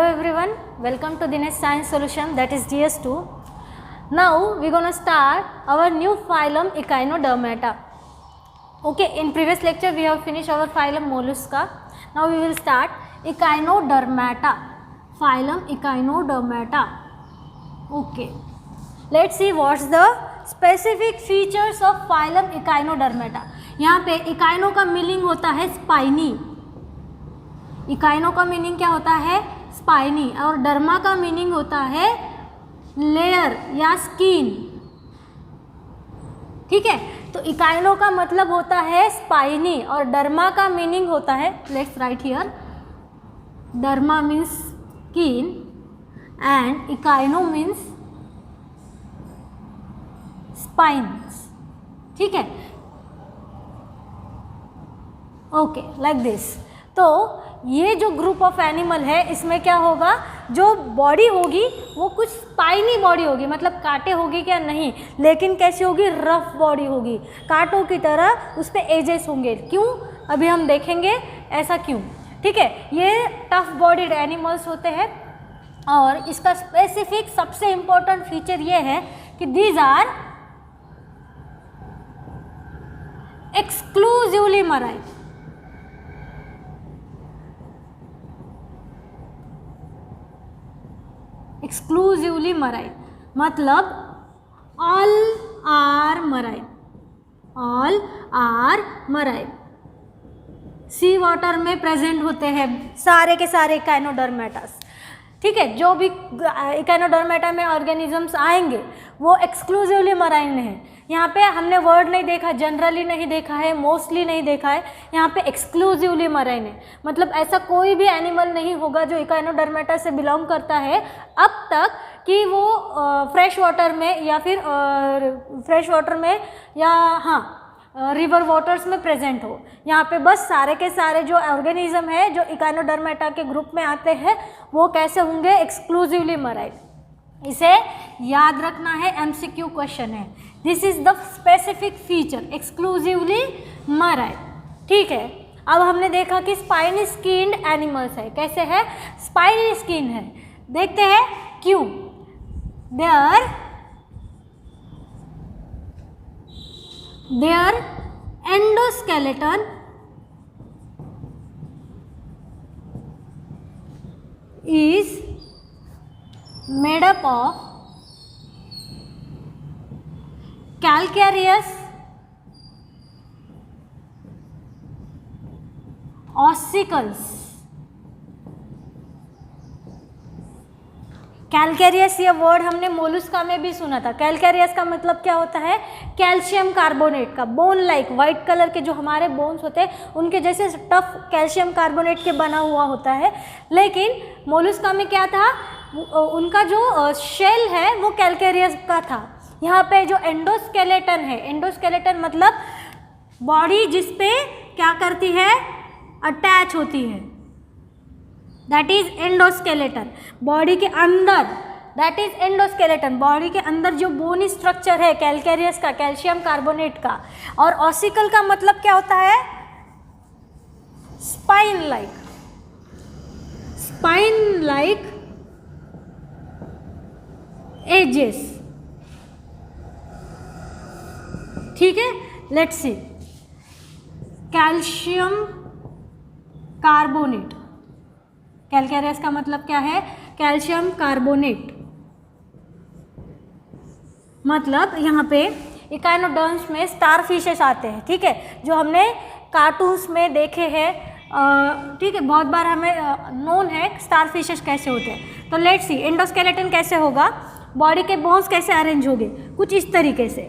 Hello everyone, welcome to Dinesh Science Solution, that is DS2. Now we are going to start our new phylum Echinodermata. Okay, in previous lecture we have finished our phylum Mollusca. Now we will start Echinodermata, phylum Echinodermata. Okay, let's see what's the specific features of phylum Echinodermata. यहाँ पे इकाइनो का meaning होता है spiny. इकाइनो का meaning क्या होता है? Spiny. और डर्मा का मीनिंग होता है लेयर या स्किन. ठीक है, तो इकाइनो का मतलब होता है स्पाइनी और डर्मा का मीनिंग होता है, let's write here, derma means skin and echino means spines. ठीक है, ओके, लाइक दिस. तो ये जो ग्रुप ऑफ एनिमल है इसमें क्या होगा, जो बॉडी होगी वो कुछ स्पाइनी बॉडी होगी, मतलब कांटे होगी क्या? नहीं, लेकिन कैसी होगी? रफ बॉडी होगी, कांटों की तरह उस पर एजेस होंगे. क्यों? अभी हम देखेंगे ऐसा क्यों. ठीक है, ये टफ बॉडीड एनिमल्स होते हैं और इसका स्पेसिफिक सबसे इम्पोर्टेंट फीचर ये है कि these are exclusively marine. Exclusively marine मतलब all are marine, all are marine. Sea water में प्रेजेंट होते हैं सारे के सारे इकाइनोडर्मेटास. ठीक है, जो भी इकाइनोडर्मेटा में ऑर्गेनिजम्स आएंगे वो एक्सक्लूसिवली मराइन है. यहाँ पे हमने वर्ड नहीं देखा, जनरली नहीं देखा है, मोस्टली नहीं देखा है, यहाँ पे एक्सक्लूसिवली मराइन है. मतलब ऐसा कोई भी एनिमल नहीं होगा जो इकाइनोडर्मेटा से बिलोंग करता है अब तक कि वो फ्रेश वाटर में या फिर फ्रेश वाटर में या रिवर वाटर्स में प्रेजेंट हो. यहाँ पे बस सारे के सारे जो ऑर्गेनिज्म है जो इकाइनोडर्मेटा के ग्रुप में आते हैं वो कैसे होंगे? Exclusively marine. इसे याद रखना है, एमसीक्यू क्वेश्चन है. This is the specific feature, exclusively marine. ठीक है, अब हमने देखा कि स्पाइनी स्किन्ड एनिमल्स है. कैसे है? स्पाइनी स्किन है. देखते हैं क्यों. There endoskeleton is made up of calcareous ossicles. Calcareous ये वर्ड हमने मोलुस्का में भी सुना था. कैल्केरियस का मतलब क्या होता है? कैल्शियम कार्बोनेट का, बोन लाइक, वाइट कलर के जो हमारे बोन्स होते हैं उनके जैसे टफ कैल्शियम कार्बोनेट के बना हुआ होता है. लेकिन मोलुस्का में क्या था? उनका जो शेल है वो कैल्केरियस का था. यहाँ पे जो एंडोस्केलेटन है, एंडोस्केलेटन मतलब बॉडी जिसपे क्या करती है? अटैच होती है, दैट इज एंडोस्केलेटन. बॉडी के अंदर, दैट इज एंडोस्केलेटन. बॉडी के अंदर जो बोनी स्ट्रक्चर है कैल्केरियस का, कैल्शियम कार्बोनेट का. और ऑसिकल का मतलब क्या होता है? Spine like, spine like edges. ठीक है, let's see. Calcium carbonate, calcareous का मतलब क्या है? Calcium carbonate. मतलब यहाँ पे इकाइनोडर्म्स में स्टार फिशेस आते हैं. ठीक है, जो हमने कार्टून्स में देखे हैं. ठीक है, बहुत बार हमें नोन है स्टार फिशेस कैसे होते हैं. तो लेट्स सी एंडोस्केलेटन कैसे होगा, बॉडी के बोन्स कैसे अरेंज होंगे. कुछ इस तरीके से.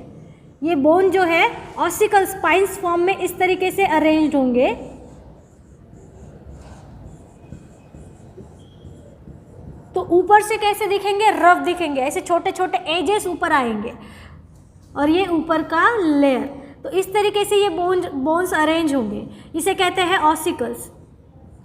ये बोन जो है ऑसिकल स्पाइन्स फॉर्म में इस तरीके से अरेंज्ड होंगे. तो ऊपर से कैसे दिखेंगे? रफ दिखेंगे. ऐसे छोटे छोटे एजेस ऊपर आएंगे और ये ऊपर का लेयर. तो इस तरीके से ये बोन्स अरेंज होंगे. इसे कहते हैं ऑसिकल्स.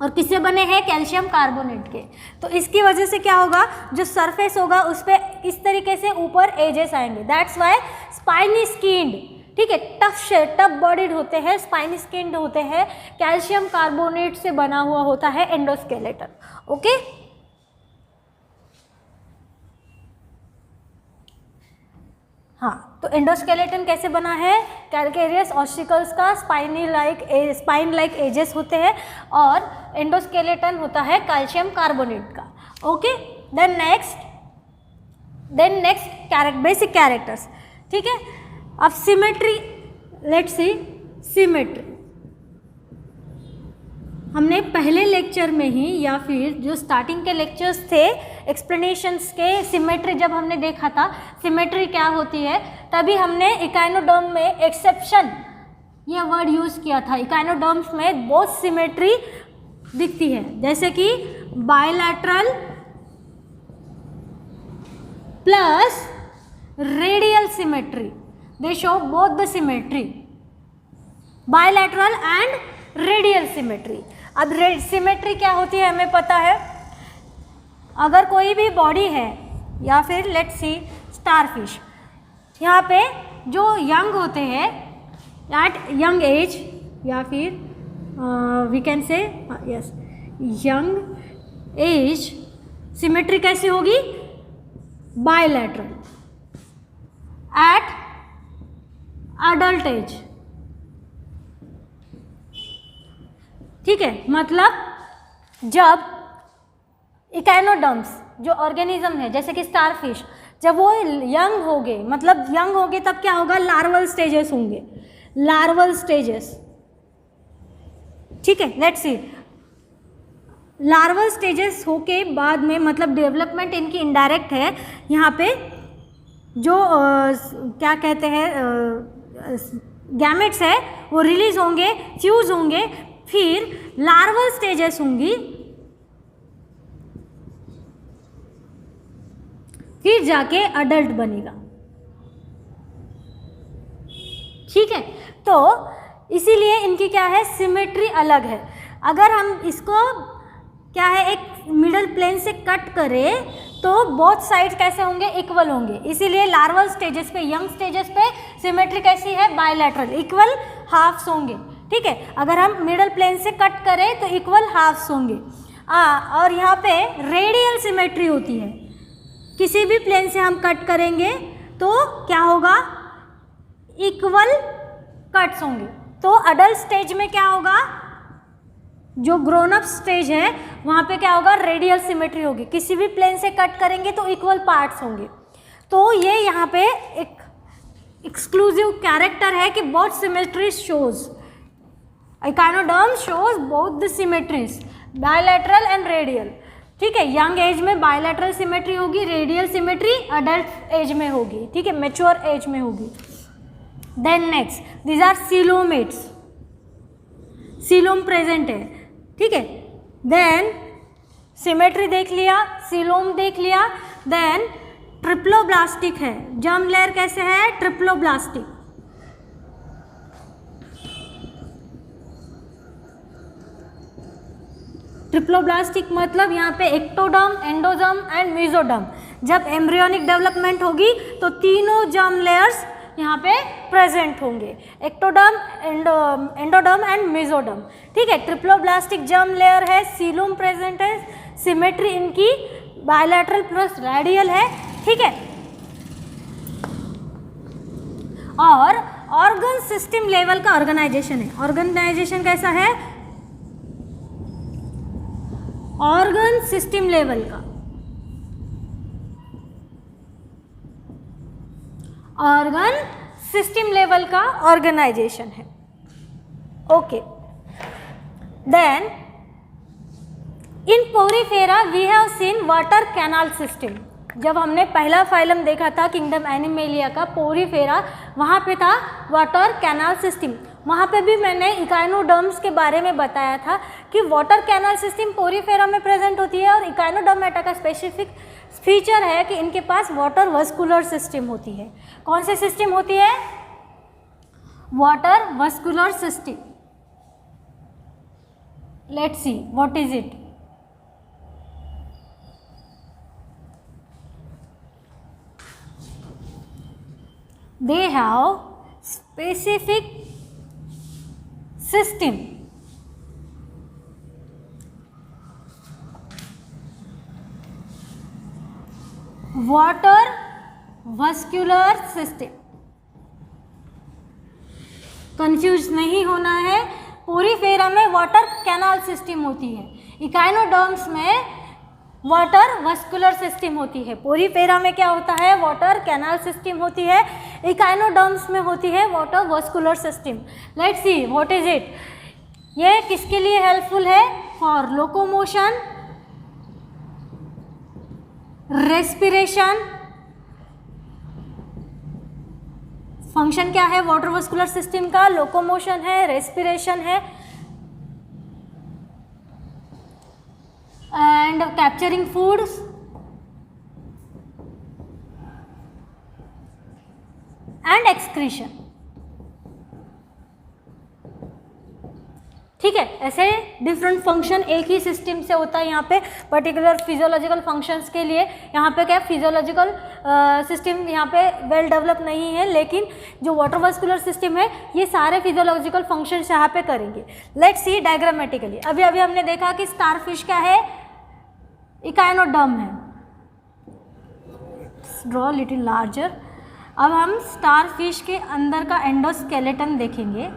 और किससे बने हैं? कैल्शियम कार्बोनेट के. तो इसकी वजह से क्या होगा? जो सरफेस होगा उस पर इस तरीके से ऊपर एजेस आएंगे. That's why spiny skinned. ठीक है, टफ बॉडीड होते हैं, स्पाइनी स्किन्ड होते हैं, कैल्शियम कार्बोनेट से बना हुआ होता है एंडोस्केलेटन. ओके, तो एंडोस्केलेटन कैसे बना है? कैल्केरियस ऑस्टिकल्स का स्पाइन लाइक एजेस होते हैं और एंडोस्केलेटन होता है कैल्शियम कार्बोनेट का। Okay, then next basic characters. ठीक है, अब सिमेट्री, लेट्स सी सिमेट्री। हमने पहले लेक्चर में ही या फिर जो स्टार्टिंग के लेक्चर्स थे एक्सप्लेनेशंस के, सिमेट्री जब हमने देखा था सिमेट्री क्या होती है, तभी हमने इकाइनोडर्म में एक्सेप्शन यह वर्ड यूज़ किया था। इकाइनोडर्म्स में बहुत सिमेट्री दिखती है, जैसे कि bilateral plus radial symmetry, they show both the symmetry, bilateral and radial symmetry. अब सिमेट्री क्या होती है हमें पता है। अगर कोई भी बॉडी है या फिर लेट्स सी स्टारफिश, यहाँ पे जो यंग होते हैं एट यंग एज या फिर we can say yes young age, symmetry कैसी होगी? बायलैटरल। एट अडल्ट एज, ठीक है, मतलब जब इकाइनोडर्म्स जो ऑर्गेनिज्म है जैसे कि स्टारफिश, जब वो यंग होंगे, मतलब यंग होंगे तब क्या होगा? लार्वल स्टेजेस होंगे, लार्वल स्टेजेस। ठीक है, लेट्स सी, लार्वल स्टेजेस होके बाद में मतलब डेवलपमेंट इनकी इनडायरेक्ट है। यहाँ पे जो क्या कहते हैं गैमेट्स है वो रिलीज होंगे, फ्यूज होंगे, फिर लार्वल स्टेजेस होंगी, फिर जाके अडल्ट बनेगा। ठीक है, तो इसीलिए इनकी क्या है? सिमेट्री अलग है। अगर हम इसको क्या है एक मिडल प्लेन से कट करें तो बोथ साइड्स कैसे होंगे? इक्वल होंगे। इसीलिए लार्वल स्टेजेस पे, यंग स्टेजेस पे सिमेट्री कैसी है? बायलैटरल, इक्वल हाफ्स होंगे। ठीक है, अगर हम मिडल प्लेन से कट करें तो इक्वल हाफ्स होंगे। और यहाँ पे रेडियल सिमेट्री होती है, किसी भी प्लेन से हम कट करेंगे तो क्या होगा? इक्वल कट्स होंगे। तो अडल्ट स्टेज में क्या होगा? जो ग्रोन अप स्टेज है वहाँ पे क्या होगा? रेडियल सिमेट्री होगी। किसी भी प्लेन से कट करेंगे तो इक्वल पार्ट्स होंगे। तो ये यहाँ पे एक एक्सक्लूसिव कैरेक्टर है कि both symmetry shows, echinoderm shows both the symmetries, bilateral and radial. ठीक है, यंग एज में बायलैटरल सिमेट्री होगी, रेडियल सिमेट्री अडल्ट एज में होगी। ठीक है, मैच्योर एज में होगी। Then next, these are coelomates, coelom present है। ठीक है, देन सिमेट्री देख लिया, सीलोम देख लिया। देन ट्रिप्लोब्लास्टिक है, जर्म लेयर कैसे है? ट्रिप्लोब्लास्टिक। ट्रिप्लोब्लास्टिक मतलब यहाँ पे एक्टोडर्म, एंडोडर्म एंड मेसोडर्म। जब एम्ब्रियोनिक डेवलपमेंट होगी तो तीनों जर्म लेयर्स यहाँ पे प्रेजेंट होंगे, एक्टोडर्म, एंडोडर्म एंड मेसोडर्म। ठीक है, ट्रिप्लोब्लास्टिक जर्म लेयर है, सीलोम प्रेजेंट है, सिमेट्री इनकी बायलैटरल प्लस रेडियल है। ठीक है, और ऑर्गन सिस्टम लेवल का ऑर्गेनाइजेशन है। ऑर्गेनाइजेशन कैसा है? ऑर्गन सिस्टम लेवल का, ऑर्गन सिस्टम लेवल का ऑर्गेनाइजेशन है। Okay, then in Porifera we have seen water canal system. जब हमने पहला फाइलम देखा था किंगडम एनिमेलिया का, पोरीफेरा, वहाँ पे था वाटर कैनाल सिस्टम। वहाँ पे भी मैंने इकाइनोडर्म्स के बारे में बताया था कि वाटर कैनाल सिस्टम पोरीफेरा में प्रेजेंट होती है और इकाइनोडर्मेटा का स्पेसिफिक फीचर है कि इनके पास वाटर वस्कुलर सिस्टम होती है। कौन सी सिस्टम होती है? Water vascular system. Let's see what is it. They have specific system. Water vascular system. Confuse नहीं होना है। पोरीफेरा में वाटर कैनाल सिस्टम होती है, इकाइनोडर्म्स में वाटर वस्कुलर सिस्टम होती है। पोरीफेरा में क्या होता है, वाटर कैनाल सिस्टम होती है, इकाइनोडर्म्स में होती है water vascular system. Let's see what is it. ये किसके लिए हेल्पफुल है, फॉर लोकोमोशन, रेस्पिरेशन। फंक्शन क्या है वाटर वस्कुलर सिस्टम का, लोकोमोशन है, रेस्पिरेशन है and capturing foods and excretion. ठीक है, ऐसे डिफरेंट फंक्शन एक ही सिस्टम से होता है। यहाँ पे पर्टिकुलर फिजियोलॉजिकल फंक्शंस के लिए यहाँ पे क्या फिजियोलॉजिकल सिस्टम यहाँ पे वेल डेवलप नहीं है, लेकिन जो वाटर वस्कुलर सिस्टम है ये सारे फिजियोलॉजिकल फंक्शंस यहाँ पे करेंगे। Let's see diagrammatically. अभी हमने देखा कि स्टारफिश क्या है, इकाइनोडर्म है। Draw little larger. अब हम स्टारफिश के अंदर का एंडोस्केलेटन देखेंगे।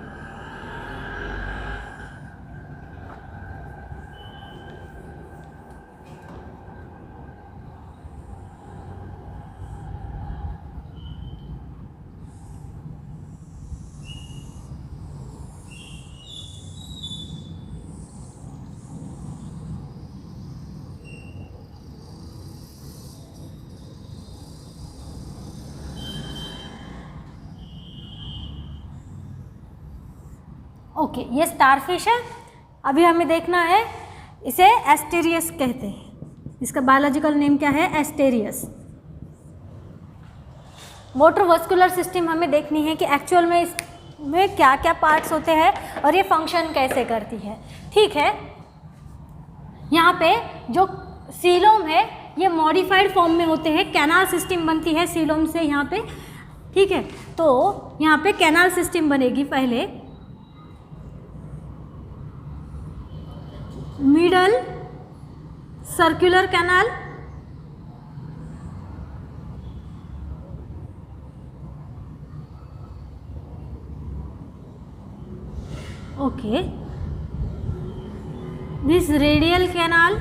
ओके, ये स्टारफिश है। अभी हमें देखना है, इसे एस्टेरियस कहते हैं। इसका बायोलॉजिकल नेम क्या है, एस्टेरियस। वाटर वस्कुलर सिस्टम हमें देखनी है कि एक्चुअल में इसमें क्या क्या पार्ट्स होते हैं और ये फंक्शन कैसे करती है। ठीक है, यहाँ पे जो सीलोम है ये मॉडिफाइड फॉर्म में होते हैं, कैनाल सिस्टम बनती है सीलोम से यहाँ पे। ठीक है, तो यहाँ पे कैनाल सिस्टम बनेगी पहले, middle circular canal, okay, this radial canal,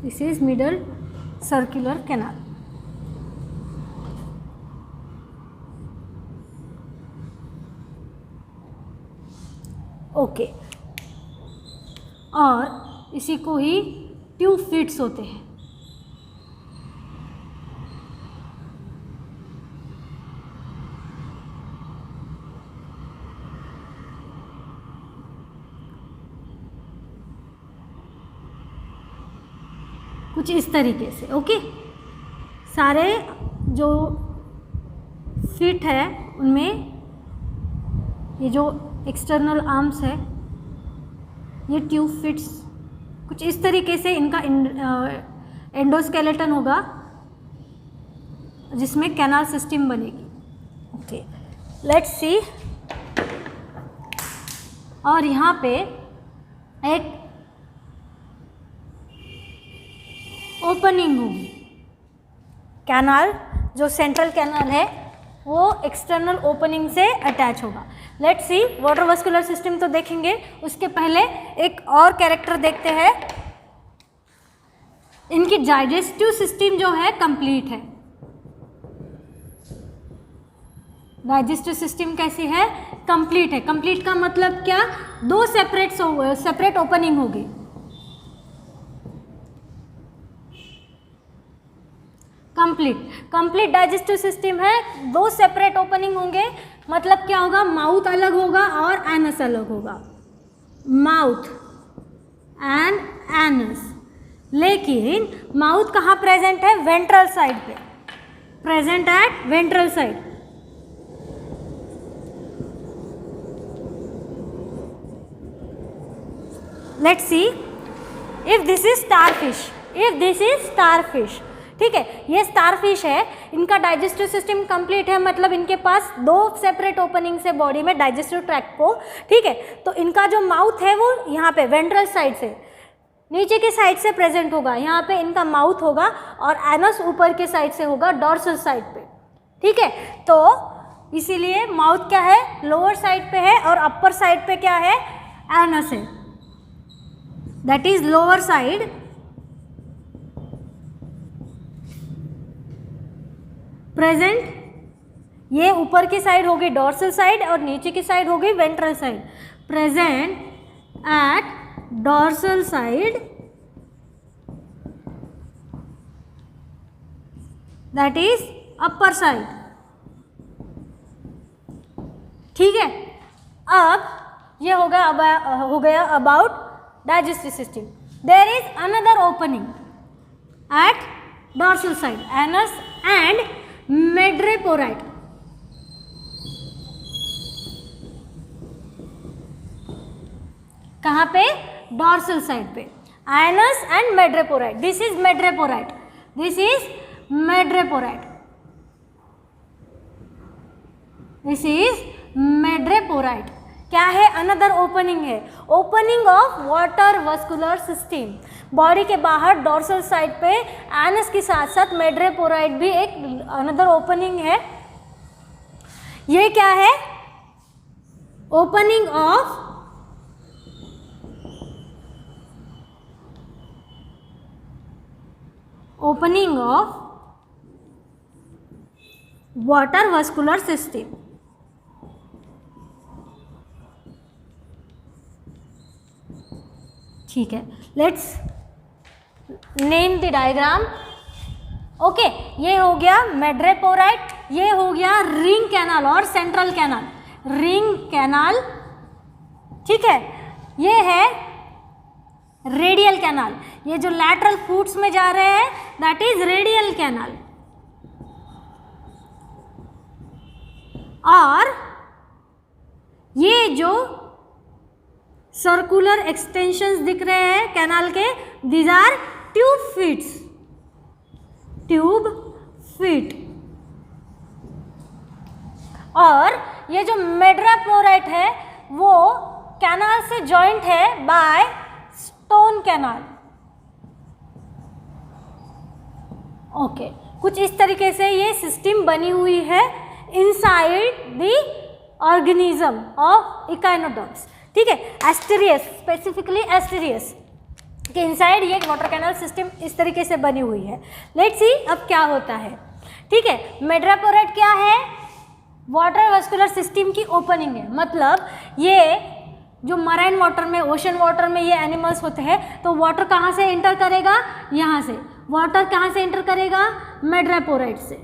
this is middle circular canal. Okay, और इसी को ही ट्यूब फीट्स होते हैं। कुछ इस तरीके से। ओके, सारे जो फिट है उनमें ये जो एक्सटर्नल आर्म्स है ये ट्यूब फिट्स कुछ इस तरीके से इनका एंडोस्केलेटन होगा जिसमें कैनाल सिस्टम बनेगी। Okay, let's see. और यहाँ पे एक ओपनिंग होगी, कैनाल जो सेंट्रल कैनाल है वो एक्सटर्नल ओपनिंग से अटैच होगा। Let's see, water vascular system तो देखेंगे, उसके पहले एक और कैरेक्टर देखते हैं। इनकी डाइजेस्टिव सिस्टम जो है कंप्लीट है। डाइजेस्टिव सिस्टम कैसी है, कंप्लीट है। कंप्लीट का मतलब क्या, दो सेपरेट ओपनिंग होगी। कंप्लीट डाइजेस्टिव सिस्टम है, दो सेपरेट ओपनिंग होंगे। मतलब क्या होगा, माउथ अलग होगा और एनस अलग होगा, माउथ एंड एनस। लेकिन माउथ कहाँ प्रेजेंट है, वेंट्रल साइड पे, present at ventral side. Let's see, if this is starfish, ठीक है। ये स्टारफिश है, इनका डाइजेस्टिव सिस्टम कंप्लीट है, मतलब इनके पास 2 सेपरेट ओपनिंग्स है बॉडी में डाइजेस्टिव ट्रैक्ट को, ठीक है। तो इनका जो माउथ है वो यहाँ पे वेंट्रल साइड से, नीचे के साइड से प्रेजेंट होगा, यहाँ पे इनका माउथ होगा, और एनस ऊपर के साइड से होगा, डॉर्सल साइड पे, ठीक है। तो इसीलिए माउथ क्या है, लोअर साइड पे है, और अपर साइड पे क्या है, एनस है, that is lower side present. ये ऊपर की साइड होगी डॉर्सल साइड और नीचे की साइड होगी ventral side. Present at dorsal side, that is upper side, ठीक है। अब ये हो गया about digestive system. There is another opening at dorsal side, anus and madreporite. कहाँ पे, डॉर्सल साइड पे, anus and madreporite. This is madreporite, this is madreporite, this is madreporite. क्या है, अनदर ओपनिंग है, opening of water vascular system. Body के बाहर dorsal side पे anus के साथ साथ मेड्रेपोराइट भी एक अनदर ओपनिंग है। ये क्या है, opening of water vascular system. ठीक है, let's name the diagram. Okay, ये हो गया मेड्रेपोराइट, ये हो गया रिंग कैनाल और सेंट्रल कैनाल, रिंग कैनाल, ठीक है। ये है रेडियल कैनाल, ये जो लैटरल फूट्स में जा रहे हैं दैट इज रेडियल कैनाल। और ये जो सर्कुलर एक्सटेंशंस दिख रहे हैं कैनाल के, these are tube feets, tube feet. और ये जो मेड्रेपोराइट है वो कैनाल से जॉइंट है बाय स्टोन कैनाल। ओके, कुछ इस तरीके से ये सिस्टम बनी हुई है inside the organism of echinoderms, ठीक है। एस्टेरियस, स्पेसिफिकली एस्टेरियस के इनसाइड ये वाटर कैनाल सिस्टम इस तरीके से बनी हुई है। लेट्स सी अब क्या होता है, ठीक है। मेड्रेपोराइट क्या है, वाटर वस्कुलर सिस्टम की ओपनिंग है, मतलब ये जो मराइन वाटर में, ओशन वाटर में ये एनिमल्स होते हैं, तो वाटर कहाँ से एंटर करेगा, यहाँ से। वाटर कहाँ से एंटर करेगा, मेड्रेपोराइट से,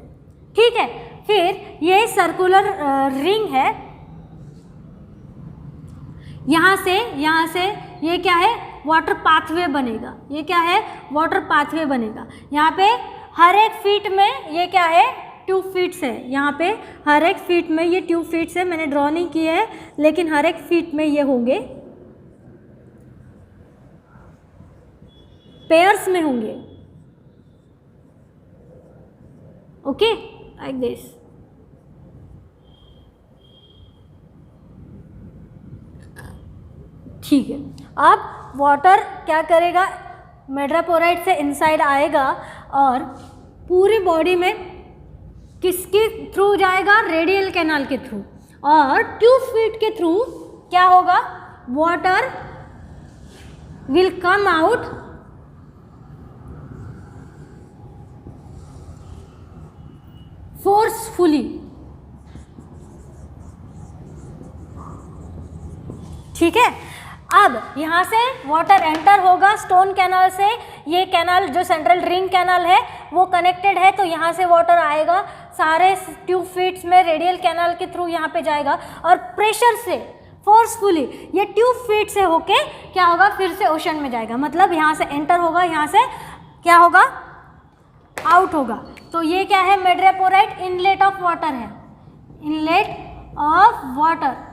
ठीक है। फिर ये सर्कुलर रिंग है, यहाँ से ये क्या है, वाटर पाथवे बनेगा, ये क्या है, वाटर पाथवे बनेगा। यहाँ पे हर एक फीट में ये क्या है, ट्यूब फीट्स है, यहाँ पे हर एक फीट में ये ट्यूब फीट्स है, मैंने ड्रॉ नहीं किए है लेकिन हर एक फीट में ये होंगे, पेयर्स में होंगे, ओके, लाइक दिस। ठीक है, अब वाटर क्या करेगा, मेड्रेपोराइट से इनसाइड आएगा और पूरी बॉडी में किसके थ्रू जाएगा, रेडियल कैनाल के थ्रू, और ट्यूब फीट के थ्रू क्या होगा, water will come out forcefully, ठीक है। अब यहाँ से वाटर एंटर होगा स्टोन कैनाल से, ये कैनाल जो सेंट्रल रिंग कैनाल है वो कनेक्टेड है, तो यहाँ से वाटर आएगा सारे ट्यूब फीट्स में, रेडियल कैनाल के थ्रू यहाँ पे जाएगा, और प्रेशर से फोर्सफुली ये ट्यूब फीट से होके क्या होगा, फिर से ओशन में जाएगा। मतलब यहाँ से एंटर होगा, यहाँ से क्या होगा, आउट होगा। तो ये क्या है, मेड्रेपोराइट इनलेट ऑफ वाटर है, इनलेट ऑफ वाटर,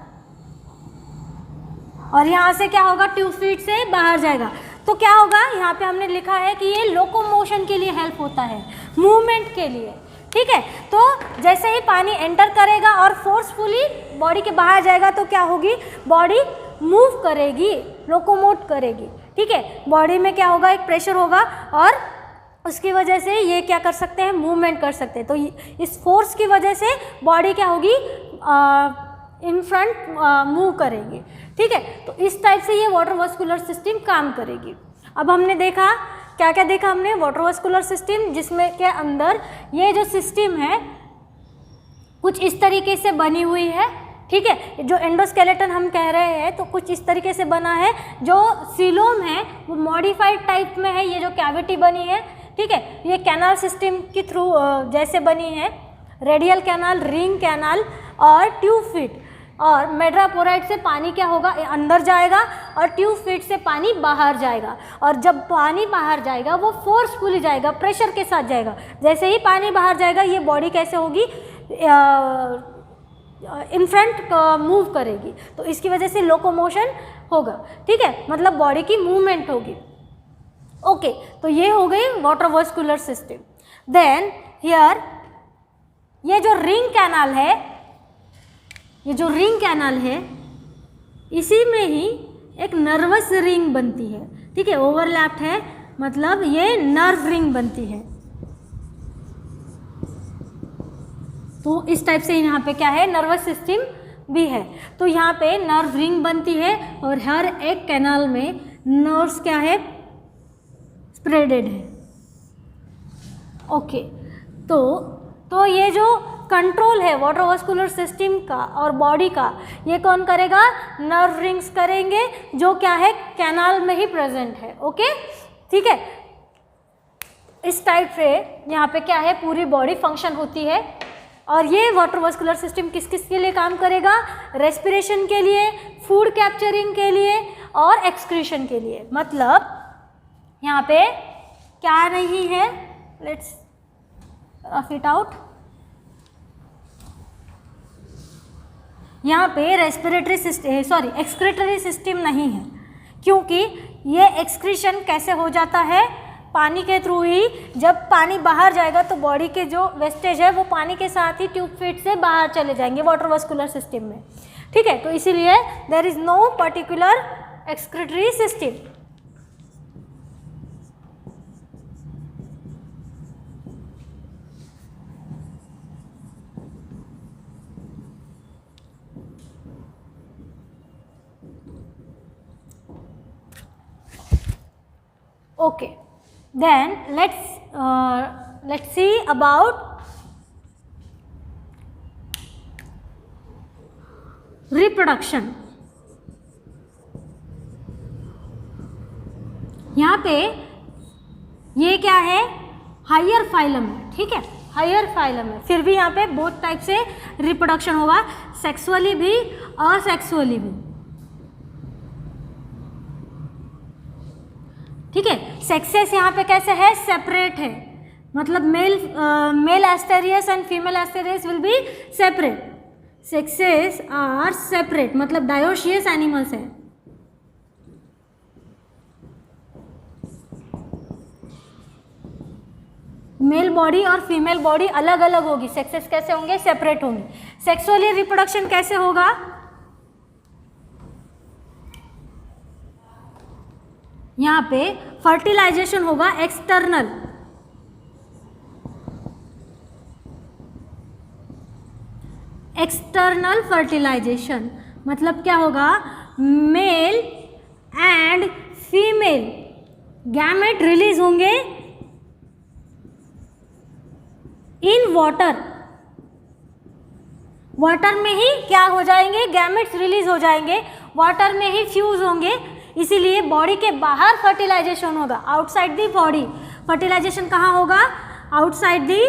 और यहाँ से क्या होगा, ट्यूब फीट से बाहर जाएगा। तो क्या होगा, यहाँ पे हमने लिखा है कि ये लोकोमोशन के लिए हेल्प होता है, मूवमेंट के लिए, ठीक है। तो जैसे ही पानी एंटर करेगा और फोर्सफुली बॉडी के बाहर जाएगा तो क्या होगी, बॉडी मूव करेगी, लोकोमोट करेगी, ठीक है। बॉडी में क्या होगा, एक प्रेशर होगा और उसकी वजह से ये क्या कर सकते हैं, मूवमेंट कर सकते हैं। तो इस फोर्स की वजह से बॉडी क्या होगी, इन फ्रंट मूव करेगी, ठीक है। तो इस टाइप से ये वाटर वास्कुलर सिस्टम काम करेगी। अब हमने देखा, क्या क्या देखा हमने, वाटर वास्कुलर सिस्टम जिसमें के अंदर ये जो सिस्टम है कुछ इस तरीके से बनी हुई है, ठीक है। जो एंडोस्केलेटन हम कह रहे हैं तो कुछ इस तरीके से बना है। जो सीलोम है वो मॉडिफाइड टाइप में है, ये जो कैविटी बनी है, ठीक है। ये कैनाल सिस्टम के थ्रू जैसे बनी है, रेडियल कैनाल, रिंग कैनाल और ट्यूब फीट। और मेड्रापोराइट से पानी क्या होगा, अंदर जाएगा और ट्यूब फीट से पानी बाहर जाएगा। और जब पानी बाहर जाएगा वो फोर्सफुली जाएगा, प्रेशर के साथ जाएगा। जैसे ही पानी बाहर जाएगा ये बॉडी कैसे होगी, इन फ्रंट मूव करेगी, तो इसकी वजह से लोकोमोशन होगा, ठीक है, मतलब बॉडी की मूवमेंट होगी। ओके, तो ये हो गई water vascular system. Then here ये जो रिंग कैनाल है, ये जो रिंग कैनाल है इसी में ही एक नर्वस रिंग बनती है, ठीक है, ओवरलैप्ड है, मतलब ये नर्व रिंग बनती है। तो इस टाइप से यहाँ पे क्या है, नर्वस सिस्टम भी है। तो यहाँ पे नर्व रिंग बनती है और हर एक कैनाल में नर्व्स क्या है, स्प्रेडेड है। ओके, तो ये जो कंट्रोल है वाटर वास्कुलर सिस्टम का और बॉडी का, ये कौन करेगा, नर्व रिंग्स करेंगे, जो क्या है, कैनाल में ही प्रेजेंट है। ओके, ठीक है। इस टाइप से यहाँ पे क्या है, पूरी बॉडी फंक्शन होती है। और ये वाटर वास्कुलर सिस्टम किस किस के लिए काम करेगा, रेस्पिरेशन के लिए, फूड कैप्चरिंग के लिए और एक्सक्रीशन के लिए। मतलब यहाँ पे क्या नहीं है, लेट्स रफ इट आउट। यहाँ पे respiratory system, sorry, excretory system नहीं है, क्योंकि ये एक्सक्रीशन कैसे हो जाता है, पानी के थ्रू ही। जब पानी बाहर जाएगा तो बॉडी के जो वेस्टेज है वो पानी के साथ ही ट्यूब फीट से बाहर चले जाएंगे वाटर वास्कुलर सिस्टम में, ठीक है। तो इसीलिए there is no particular excretory system. Okay, then let's see about reproduction. यहाँ पे ये क्या है, हायर फाइलम है, ठीक है, हायर फाइलम है। फिर भी यहाँ पे बोथ टाइप से रिप्रोडक्शन होगा, सेक्सुअली भी असेक्सुअली भी, ठीक है। सेक्सेस यहाँ पे कैसे है, सेपरेट है, मतलब male Asterias and female Asterias will be separate. Sexes are separate, मतलब डायोशियस एनिमल्स है। मेल बॉडी और फीमेल बॉडी अलग अलग होगी, सेक्सेस कैसे होंगे, सेपरेट होंगे। सेक्सुअली रिप्रोडक्शन कैसे होगा, यहाँ पे फर्टिलाइजेशन होगा एक्सटर्नल, एक्सटर्नल फर्टिलाइजेशन, मतलब क्या होगा, male and female gamete release होंगे इन वाटर, वाटर में ही क्या हो जाएंगे, गैमेट्स रिलीज हो जाएंगे, वाटर में ही फ्यूज होंगे। इसीलिए बॉडी के बाहर फर्टिलाइजेशन होगा, आउटसाइड दी बॉडी। फर्टिलाइजेशन कहाँ होगा, आउटसाइड दी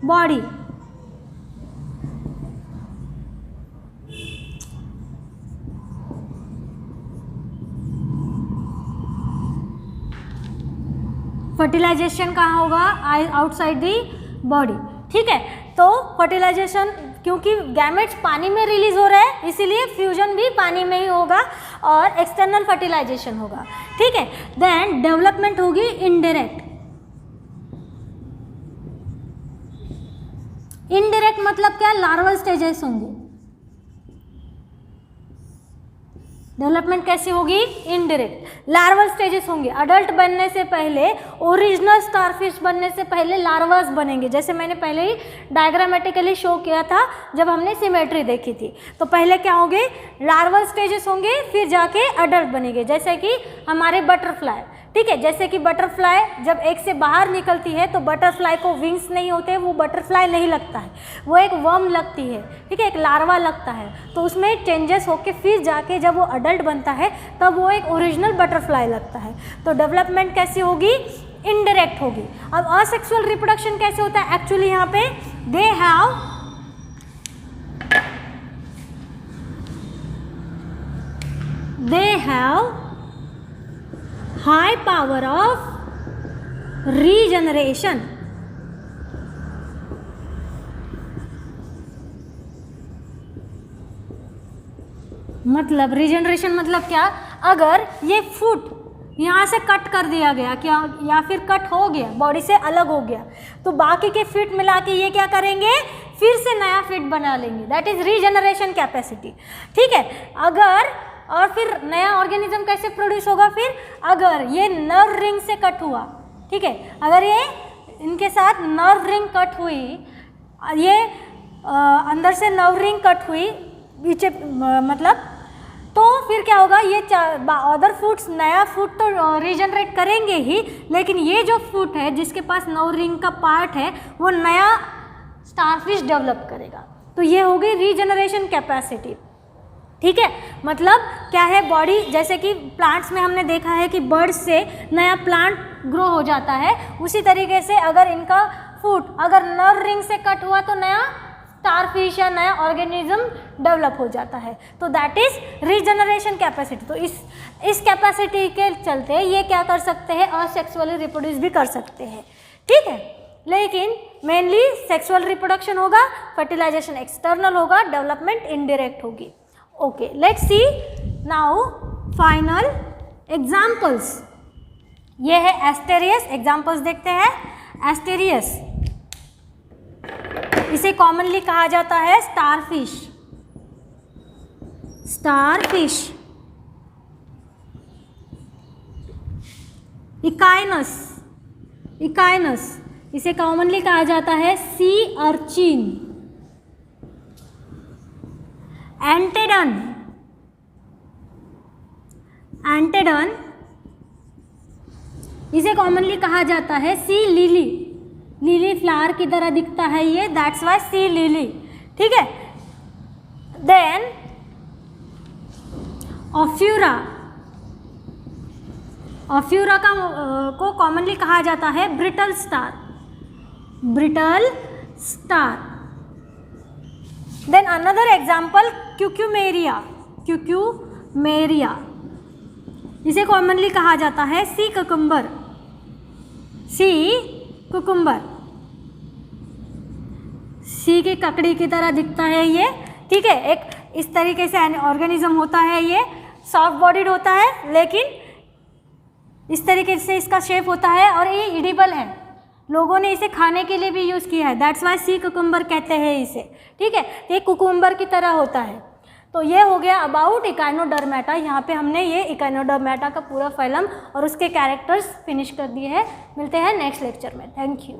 बॉडी। फर्टिलाइजेशन कहाँ होगा, आउटसाइड दी बॉडी, ठीक है। तो फर्टिलाइजेशन क्योंकि गैमेट्स पानी में रिलीज हो रहा है, इसीलिए फ्यूजन भी पानी में ही होगा और एक्सटर्नल फर्टिलाइजेशन होगा। ठीक है, देन डेवलपमेंट होगी इनडायरेक्ट। इनडायरेक्ट मतलब क्या, लार्वल स्टेजेस होंगे। डेवलपमेंट कैसी होगी, इनडायरेक्ट। लार्वल स्टेजेस होंगे, अडल्ट बनने से पहले, ओरिजिनल स्टारफिश बनने से पहले लार्वास बनेंगे, जैसे मैंने पहले ही डायग्रामेटिकली शो किया था जब हमने सिमेट्री देखी थी। तो पहले क्या होंगे, लार्वल स्टेजेस होंगे, फिर जाके अडल्ट बनेंगे, जैसे कि हमारे बटरफ्लाई। ठीक है, जैसे कि बटरफ्लाई जब एग से बाहर निकलती है तो बटरफ्लाई को विंग्स नहीं होते, वो बटरफ्लाई नहीं लगता है, वो एक वर्म लगती है। ठीक है, एक लार्वा लगता है, तो उसमें चेंजेस होके फिर जाके जब वो अडल्ट बनता है तब वो एक ओरिजिनल बटरफ्लाई लगता है। तो डेवलपमेंट कैसी होगी, इनडायरेक्ट होगी। अब असेक्सुअल रिप्रोडक्शन कैसे होता है, एक्चुअली यहाँ पे they have high power of regeneration. मतलब रीजनरेशन मतलब क्या, अगर ये फुट यहाँ से कट कर दिया गया क्या, या फिर कट हो गया, बॉडी से अलग हो गया, तो बाकी के फिट मिला के ये क्या करेंगे, फिर से नया फिट बना लेंगे। That is regeneration capacity. ठीक है, अगर और फिर नया ऑर्गेनिज्म कैसे प्रोड्यूस होगा, फिर अगर ये नर्व रिंग से कट हुआ। ठीक है, अगर ये इनके साथ नर्व रिंग कट हुई, ये अंदर से नर्व रिंग कट हुई पीछे, मतलब तो फिर क्या होगा, ये अदर फूड्स नया फूड तो रीजनरेट करेंगे ही, लेकिन ये जो फूड है जिसके पास नर्व रिंग का पार्ट है वो नया स्टारफिश डेवलप करेगा। तो ये होगी रीजनरेशन कैपेसिटी। ठीक है, मतलब क्या है, बॉडी जैसे कि प्लांट्स में हमने देखा है कि बर्ड्स से नया प्लांट ग्रो हो जाता है, उसी तरीके से अगर इनका फूड अगर नर्व रिंग से कट हुआ तो नया स्टारफिश या नया ऑर्गेनिज्म डेवलप हो जाता है। तो दैट इज रीजनरेशन कैपेसिटी। तो इस कैपेसिटी के चलते ये क्या कर सकते हैं, असेक्सुअली रिप्रोड्यूस भी कर सकते हैं। ठीक है, लेकिन मेनली सेक्सुअल रिप्रोडक्शन होगा, फर्टिलाइजेशन एक्सटर्नल होगा, डेवलपमेंट इनडायरेक्ट होगी। Okay, let's see now final examples. ये है एस्टेरियस, एग्जाम्पल्स देखते हैं। एस्टेरियस, इसे कॉमनली कहा जाता है स्टारफिश। स्टारफिश। इकाइनस, इकाइनस, इसे कॉमनली कहा जाता है सी अर्चिन। एंटेडन, एंटेडन, इसे कॉमनली कहा जाता है सी लिली। लिली फ्लावर की तरह दिखता है ये, दैट्स वाई सी लिली। ठीक है, देन ऑफ्यूरा, ऑफ्यूरा का को कॉमनली कहा जाता है brittle star. Brittle star. Then another example Cucumaria. Cucumaria, इसे कॉमनली कहा जाता है सी कुकुम्बर। सी कुकुम्बर, सी की ककड़ी की तरह दिखता है ये। ठीक है, एक इस तरीके से ऑर्गेनिज्म होता है, ये सॉफ्ट बॉडीड होता है, लेकिन इस तरीके से इसका शेप होता है और ये एडिबल है। लोगों ने इसे खाने के लिए भी यूज़ किया है, दैट्स वाई सी कुकुम्बर कहते हैं इसे। ठीक है, ये कुकुम्बर की तरह होता है। तो ये हो गया अबाउट इकाइनोडर्मेटा। यहाँ पे हमने ये इकाइनोडर्मेटा का पूरा फाइलम और उसके कैरेक्टर्स फिनिश कर दिए हैं। मिलते हैं नेक्स्ट लेक्चर में। Thank you.